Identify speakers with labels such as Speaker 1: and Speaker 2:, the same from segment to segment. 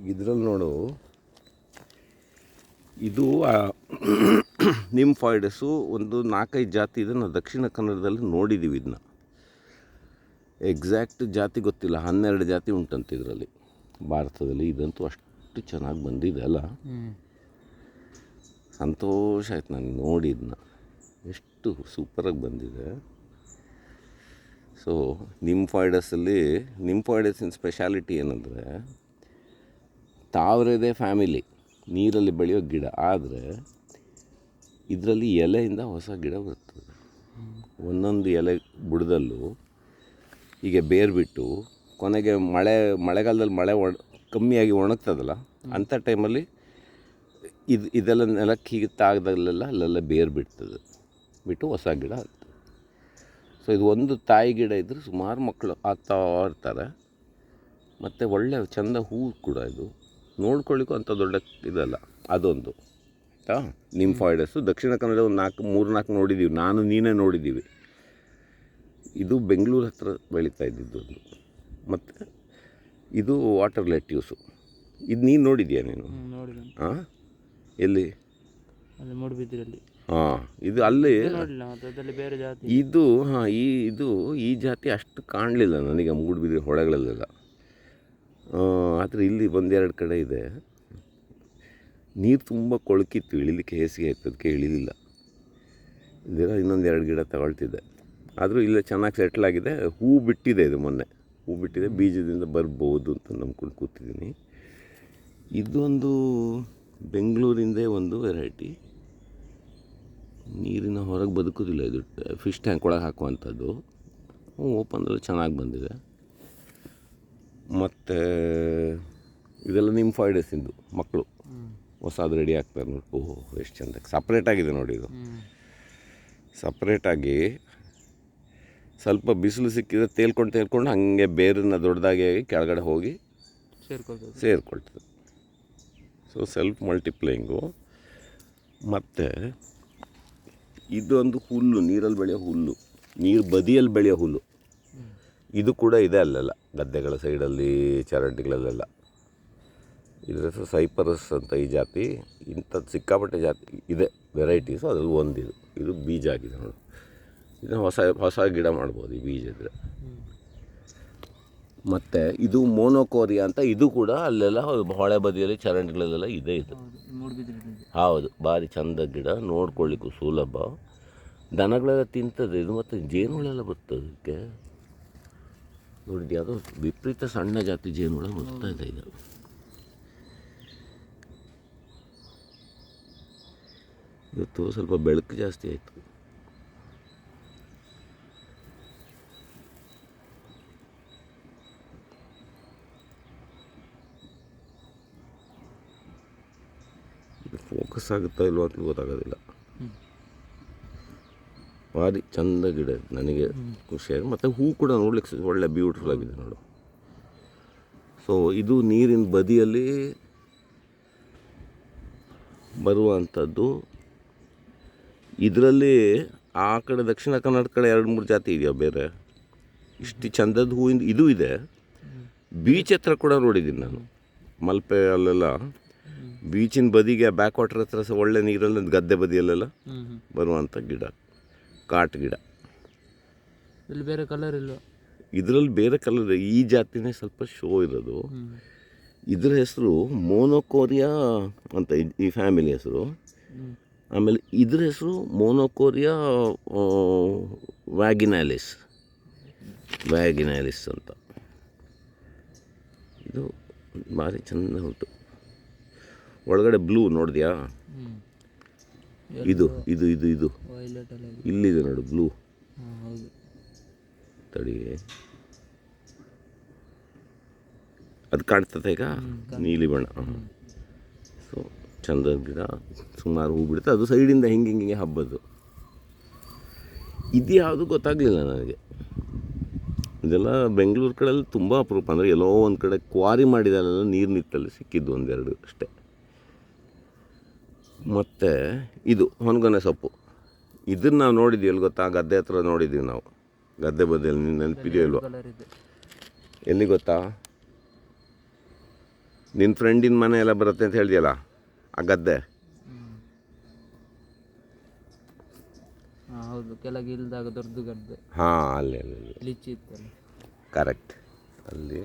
Speaker 1: ಇದ್ರಲ್ಲಿ ನೋಡು, ಇದು ನಿಂಫಾಯ್ಡಸ್ಸು ಒಂದು 4-5 ಜಾತಿ ಇದೆ. ನಾವು ದಕ್ಷಿಣ ಕನ್ನಡದಲ್ಲಿ ನೋಡಿದ್ದೀವಿ. ಇದನ್ನ ಎಕ್ಸಾಕ್ಟ್ ಜಾತಿ ಗೊತ್ತಿಲ್ಲ, 12 ಜಾತಿ ಉಂಟಂತೆ ಇದರಲ್ಲಿ ಭಾರತದಲ್ಲಿ. ಇದಂತೂ ಅಷ್ಟು ಚೆನ್ನಾಗಿ ಬಂದಿದೆ ಅಲ್ಲ, ಸಂತೋಷ ಆಯ್ತು ನನಗೆ ನೋಡಿ. ಇದನ್ನ ಎಷ್ಟು ಸೂಪರಾಗಿ ಬಂದಿದೆ. ಸೊ ನಿಂಫಾಯ್ಡಸ್ಸಿನ ಸ್ಪೆಷಾಲಿಟಿ ಏನಂದರೆ, ತಾವರೆದೇ ಫ್ಯಾಮಿಲಿ, ನೀರಲ್ಲಿ ಬೆಳೆಯೋ ಗಿಡ. ಆದರೆ ಇದರಲ್ಲಿ ಎಲೆಯಿಂದ ಹೊಸ ಗಿಡ ಬರ್ತದೆ. ಒಂದೊಂದು ಎಲೆ ಬುಡದಲ್ಲೂ ಹೀಗೆ ಬೇರು ಬಿಟ್ಟು ಕೊನೆಗೆ ಮಳೆಗಾಲದಲ್ಲಿ ಮಳೆ ಕಮ್ಮಿಯಾಗಿ ಒಣಗ್ತದಲ್ಲ, ಅಂಥ ಟೈಮಲ್ಲಿ ಇದೆಲ್ಲ ನೆಲಕ್ಕೆ ಹೀಗೆ ತಾಗ್ದಾಗಲೆಲ್ಲ ಅಲ್ಲೆಲ್ಲ ಬೇರು ಬಿಟ್ಟು ಹೊಸ ಗಿಡ ಆಗ್ತದೆ. ಸೊ ಇದು ಒಂದು ತಾಯಿ ಗಿಡ ಇದ್ದರೆ ಸುಮಾರು ಮಕ್ಕಳು ಆಗ್ತಾ ಇರ್ತಾರೆ. ಮತ್ತು ಒಳ್ಳೆ ಚೆಂದ ಹೂವು ಕೂಡ. ಇದು ನೋಡ್ಕೊಳ್ಳಿಕ್ಕೂ ಅಂಥ ದೊಡ್ಡ ಇದಲ್ಲ. ಅದೊಂದು ಆಯಿತಾ, ನಿಂಫಾಯ್ಡಸ್ಸು ದಕ್ಷಿಣ ಕನ್ನಡ ಒಂದು 3-4 ನೋಡಿದ್ದೀವಿ, ನೀನೇ ನೋಡಿದ್ದೀವಿ. ಇದು ಬೆಂಗಳೂರು ಹತ್ರ ಬೆಳೀತಾ ಇದ್ದಿದ್ದು ಒಂದು. ಮತ್ತು ಇದು ವಾಟರ್ ಲೆಟ್ಯೂಸು. ಇದು ನೀನು ನೋಡಿದ್ಯಾ ನೀನು? ಹಾಂ, ಎಲ್ಲಿ? ಹಾಂ, ಇದು ಅಲ್ಲಿ ಇದು. ಹಾಂ, ಈ ಜಾತಿ ಅಷ್ಟು ಕಾಣಲಿಲ್ಲ ನನಗೆ ಮೂಡುಬಿದಿರೆ ಹೊಳೆಗಳಲ್ಲೆಲ್ಲ. ಆದರೆ ಇಲ್ಲಿ 1-2 ಕಡೆ ಇದೆ. ನೀರು ತುಂಬ ಕೊಳಕಿತ್ತು, ಇಳಿಲಿಕ್ಕೆ ಹೇಸಿಗೆ ಆಯ್ತು, ಅದಕ್ಕೆ ಇಳಿಲಿಲ್ಲ. ಇದೆಲ್ಲ ಇನ್ನೊಂದು 2 ಗಿಡ ತಗೊಳ್ತಿದ್ದೆ. ಆದರೂ ಇಲ್ಲೇ ಚೆನ್ನಾಗಿ ಸೆಟ್ಲಾಗಿದೆ. ಹೂ ಬಿಟ್ಟಿದೆ, ಇದು ಮೊನ್ನೆ ಹೂ ಬಿಟ್ಟಿದೆ. ಬೀಜದಿಂದ ಬರ್ಬೋದು ಅಂತ ನಂಬ್ಕೊಂಡು ಕೂತಿದ್ದೀನಿ. ಇದೊಂದು ಬೆಂಗಳೂರಿಂದೇ ಒಂದು ವೆರೈಟಿ. ನೀರಿನ ಹೊರಗೆ ಬದುಕೋದಿಲ್ಲ ಇದು, ಫಿಶ್ ಟ್ಯಾಂಕ್ ಒಳಗೆ ಹಾಕುವಂಥದ್ದು. ಓಪನ್ದಲ್ಲಿ ಚೆನ್ನಾಗಿ ಬಂದಿದೆ. ಮತ್ತು ಇದೆಲ್ಲ ನಿಂಫಾಯ್ಡಸ್ಸಿಂದು ಮಕ್ಕಳು ಹೊಸದು ರೆಡಿ ಆಗ್ತಾರೆ ನೋಡಿ. ಓಹೋ, ಎಷ್ಟು ಚೆಂದ ಸಪ್ರೇಟಾಗಿದೆ ನೋಡಿ. ಇದು ಸಪ್ರೇಟಾಗಿ ಸ್ವಲ್ಪ ಬಿಸಿಲು ಸಿಕ್ಕಿದ್ರೆ ತೇಲ್ಕೊಂಡು ಹಾಗೆ ಬೇರನ್ನು ದೊಡ್ಡದಾಗಿ ಕೆಳಗಡೆ ಹೋಗಿ ಸೇರಿಕೊಳ್ತದೆ. So self ಮಲ್ಟಿಪ್ಲೈಯಿಂಗು. ಮತ್ತು ಇದೊಂದು ಹುಲ್ಲು, ನೀರಲ್ಲಿ ಬೆಳೆಯೋ ಹುಲ್ಲು, ನೀರು ಬದಿಯಲ್ಲಿ ಬೆಳೆಯೋ ಹುಲ್ಲು. ಇದು ಕೂಡ ಇದೆ ಅಲ್ಲೆಲ್ಲ ಗದ್ದೆಗಳ ಸೈಡಲ್ಲಿ, ಚರಂಡಿಗಳಲ್ಲೆಲ್ಲ. ಇದರ ಹೆಸರು ಸೈಪರಸ್ ಅಂತ ಈ ಜಾತಿ. ಇಂಥದ್ದು ಸಿಕ್ಕಾಪಟ್ಟೆ ಜಾತಿ ಇದೆ, ವೆರೈಟೀಸು. ಅದ್ರಲ್ಲಿ ಒಂದಿದು, ಇದು ಬೀಜ ಆಗಿದೆ ನೋಡು. ಇದನ್ನು ಹೊಸ ಗಿಡ ಮಾಡ್ಬೋದು ಈ ಬೀಜ ಇದ್ದರೆ. ಮತ್ತು ಇದು ಮೋನೋಕೋರಿಯಾ ಅಂತ, ಇದು ಕೂಡ ಅಲ್ಲೆಲ್ಲ ಹೊಳೆ ಬದಿಯಲ್ಲಿ ಚರಂಡಿಗಳಲ್ಲೆಲ್ಲ ಇದೆ. ಇದು ಹೌದು, ಭಾರಿ ಚಂದ ಗಿಡ, ನೋಡ್ಕೊಳ್ಳಿಕ್ಕೂ ಸುಲಭ. ದನಗಳೆಲ್ಲ ತಿಂತದೆ ಇದು. ಮತ್ತು ಜೇನುಗಳೆಲ್ಲ ಬರ್ತದೆ ಅದಕ್ಕೆ. ನೋಡಿದ್ದು ಯಾವುದೋ ವಿಪರೀತ ಸಣ್ಣ ಜಾತಿ ಜೇನುಹುಳ ಬರ್ತಾ ಇದೆ ಈಗ. ಇವತ್ತು ಸ್ವಲ್ಪ ಬೆಳಕು ಜಾಸ್ತಿ ಆಯಿತು. ಫೋಕಸ್ ಆಗುತ್ತಾ ಇಲ್ವ ಅಂತ ಗೊತ್ತಾಗೋದಿಲ್ಲ. ಭಾರಿ ಚಂದ ಗಿಡ, ನನಗೆ ಖುಷಿಯಾಗಿ. ಮತ್ತು ಹೂ ಕೂಡ ನೋಡ್ಲಿಕ್ಕೆ ಒಳ್ಳೆ ಬ್ಯೂಟಿಫುಲ್ ಆಗಿದೆ ನೋಡು. ಸೊ ಇದು ನೀರಿನ ಬದಿಯಲ್ಲಿ ಬರುವಂಥದ್ದು. ಇದರಲ್ಲಿ ಆ ಕಡೆ ದಕ್ಷಿಣ ಕನ್ನಡ ಕಡೆ 2-3 ಜಾತಿ ಇದೆಯಾ ಬೇರೆ. ಇಷ್ಟು ಚಂದದ ಹೂವಿಂದ ಇದು ಇದೆ. ಬೀಚ್ ಹತ್ರ ಕೂಡ ನೋಡಿದ್ದೀನಿ ನಾನು, ಮಲ್ಪೆ ಅಲ್ಲೆಲ್ಲ. ಬೀಚಿನ ಬದಿಗೆ ಬ್ಯಾಕ್ ವಾಟರ್ ಹತ್ರ ಸಹ ಒಳ್ಳೆ ನೀರಲ್ಲಿ ಗದ್ದೆ ಬದಿಯಲ್ಲೆಲ್ಲ ಬರುವಂಥ ಗಿಡ, ಕಾಟು ಗಿಡ.
Speaker 2: ಬೇರೆ ಕಲರ್ ಇಲ್ಲ
Speaker 1: ಇದರಲ್ಲಿ. ಬೇರೆ ಕಲರ್, ಈ ಜಾತಿನೇ ಸ್ವಲ್ಪ ಶೋ ಇರೋದು. ಇದರ ಹೆಸರು ಮೋನೋಕೋರಿಯಾ ಅಂತ, ಈ ಫ್ಯಾಮಿಲಿ ಹೆಸರು. ಆಮೇಲೆ ಇದ್ರ ಹೆಸರು ಮೋನೋಕೋರಿಯಾ ವ್ಯಾಗಿನಾಲಿಸ್ ಅಂತ. ಇದು ಭಾರಿ ಚೆಂದ ಉಂಟು. ಒಳಗಡೆ ಬ್ಲೂ ನೋಡಿದ್ಯಾ? ಇದು ಇದು ಇದು ಇದು ಇಲ್ಲಿದೆ ನೋಡು, ಬ್ಲೂ. ತಡಿ, ಅದು ಕಾಣ್ತದೆ ಈಗ, ನೀಲಿ ಬಣ್ಣ. ಸೊ ಚಂದದ ಗಿಡ, ಸುಮಾರು ಹೂ ಬಿಡುತ್ತೆ. ಅದು ಸೈಡಿಂದ ಹಿಂಗೆ ಹಬ್ಬದು. ಇದು ಯಾವುದು ಗೊತ್ತಾಗಲಿಲ್ಲ ನನಗೆ. ಇದೆಲ್ಲ ಬೆಂಗಳೂರು ಕಡೆಯಲ್ಲಿ ತುಂಬ ಅಪರೂಪ. ಅಂದರೆ ಎಲ್ಲೋ ಒಂದು ಕಡೆ ಕ್ವಾರಿ ಮಾಡಿದಲ್ಲೆಲ್ಲ ನೀರು ನಿಂತಲ್ಲಿ ಸಿಕ್ಕಿದ್ದು 1-2 ಅಷ್ಟೇ. ಮತ್ತು ಇದು ಹೊನ್ಗೊನೆ ಸೊಪ್ಪು. ಇದನ್ನು ನಾವು ನೋಡಿದ್ದೀವಿ, ಎಲ್ಲಿ ಗೊತ್ತಾ? ಗದ್ದೆ ಹತ್ರ ನೋಡಿದ್ದೀವಿ ನಾವು, ಗದ್ದೆ ಬದಿಯಲ್ಲಿ. ನೆನಪಿದೆಯೋ ಇಲ್ವ? ಎಲ್ಲಿ ಗೊತ್ತಾ? ನಿನ್ನ ಫ್ರೆಂಡಿನ ಮನೆ ಎಲ್ಲ ಬರುತ್ತೆ ಅಂತ ಹೇಳಿದೆಯಲ್ಲ ಆ ಗದ್ದೆ.
Speaker 2: ಹಾಂ ಹೌದು, ಕೆಳಗೆ ಇಲ್ದಾಗ ದೊಡ್ಡ ಗದ್ದೆ
Speaker 1: ಹಾಂ, ಅಲ್ಲಿ
Speaker 2: ಲಿಚ್ಚಿ ಇತ್ತಲ್ಲ.
Speaker 1: ಕರೆಕ್ಟ್. ಅಲ್ಲಿ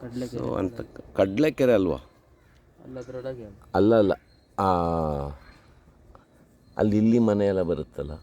Speaker 2: ಕಡಲೆಕೆರೆ
Speaker 1: ಸೊ ಅಂತ ಕಡಲೆಕೆರೆ ಅಲ್ವಾ?
Speaker 2: ಅಲ್ಲದ್ರೊಳಗೆ
Speaker 1: ಅಲ್ಲ ಅಲ್ಲಿ ಇಲ್ಲಿ ಮನೆ ಎಲ್ಲ ಬರುತ್ತಲ್ಲ.